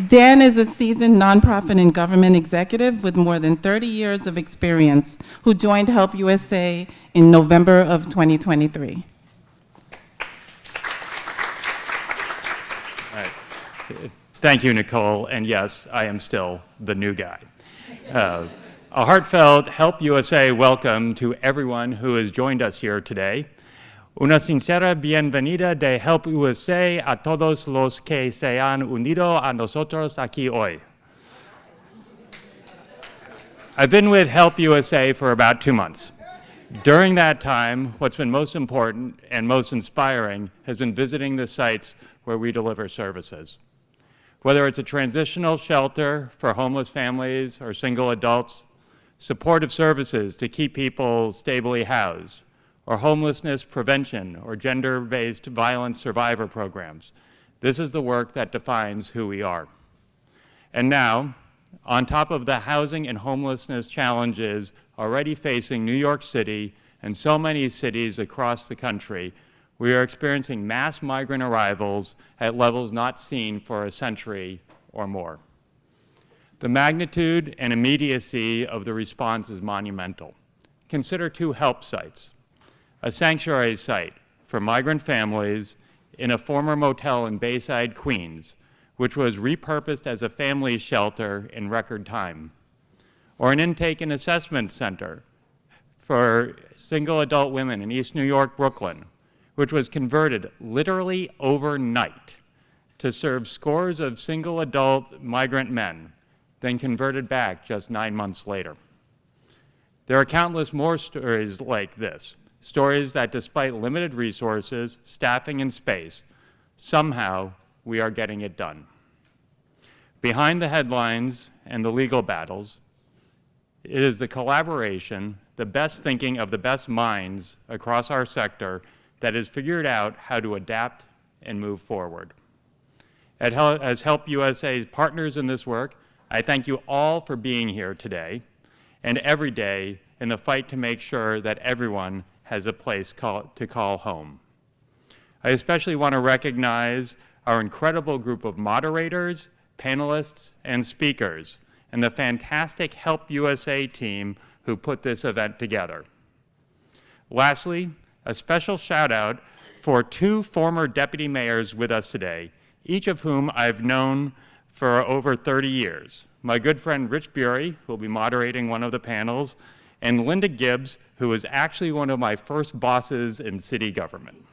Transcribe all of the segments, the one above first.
Dan is a seasoned nonprofit and government executive with more than 30 years of experience who joined Help USA in November of 2023. All right. Thank you, Nicole, and yes, I am still the new guy. A heartfelt Help USA welcome to everyone who has joined us here today. Una sincera bienvenida de Help USA a todos los que se han unido a nosotros aquí hoy. I've been with Help USA for about 2 months. During that time, what's been most important and most inspiring has been visiting the sites where we deliver services. Whether it's a transitional shelter for homeless families or single adults, supportive services to keep people stably housed, or homelessness prevention or gender-based violence survivor programs. This is the work that defines who we are. And now, on top of the housing and homelessness challenges already facing New York City and so many cities across the country, we are experiencing mass migrant arrivals at levels not seen for a century or more. The magnitude and immediacy of the response is monumental. Consider 2 help sites. A sanctuary site for migrant families in a former motel in Bayside, Queens, which was repurposed as a family shelter in record time. Or an intake and assessment center for single adult women in East New York, Brooklyn, which was converted literally overnight to serve scores of single adult migrant men, then converted back just 9 months later. There are countless more stories like this, stories that despite limited resources, staffing, and space, somehow we are getting it done. Behind the headlines and the legal battles, it is the collaboration, the best thinking of the best minds across our sector that has figured out how to adapt and move forward. As Help USA's partners in this work, I thank you all for being here today and every day in the fight to make sure that everyone has a place to call home. I especially want to recognize our incredible group of moderators, panelists, and speakers, and the fantastic Help USA team who put this event together. Lastly, a special shout out for 2 former deputy mayors with us today, each of whom I've known for over 30 years. My good friend Rich Bury, who will be moderating one of the panels, and Linda Gibbs, who was actually one of my first bosses in city government.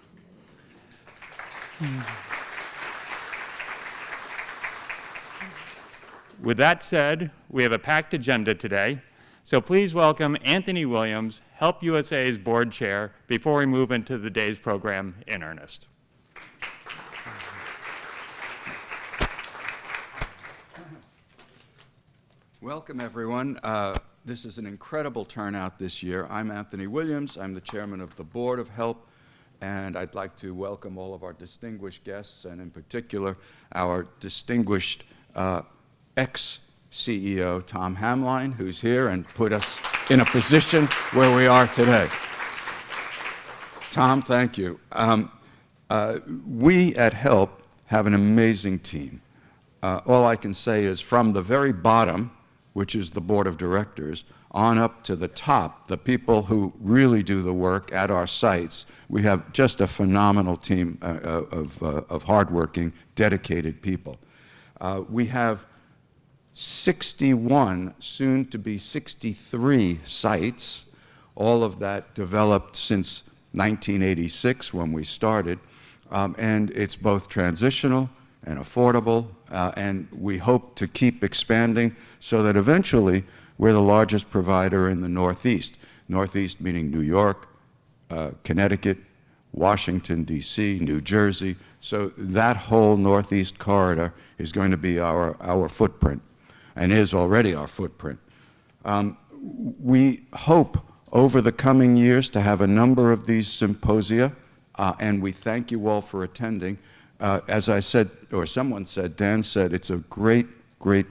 With that said, we have a packed agenda today, so please welcome Anthony Williams, Help USA's board chair, before we move into the day's program in earnest. Welcome, everyone. This is an incredible turnout this year. I'm Anthony Williams. I'm the chairman of the board of Help, and I'd like to welcome all of our distinguished guests, and in particular, our distinguished ex-CEO, Tom Hamline, who's here and put us in a position where we are today. Tom, thank you. We at Help have an amazing team. All I can say is from the very bottom, which is the board of directors, on up to the top, the people who really do the work at our sites. We have just a phenomenal team of hardworking, dedicated people. We have 61, soon to be 63 sites, all of that developed since 1986 when we started, and it's both transitional and affordable, and we hope to keep expanding so that eventually we're the largest provider in the Northeast. Northeast meaning New York, Connecticut, Washington, D.C., New Jersey. So that whole Northeast corridor is going to be our footprint, and is already our footprint. We hope over the coming years to have a number of these symposia, and we thank you all for attending. As I said, or someone said, Dan said, it's a great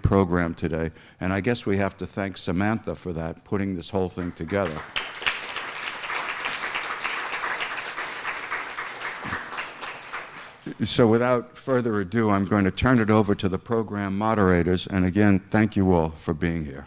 program today, and I guess we have to thank Samantha for that, putting this whole thing together. So without further ado, I'm going to turn it over to the program moderators. And again, thank you all for being here.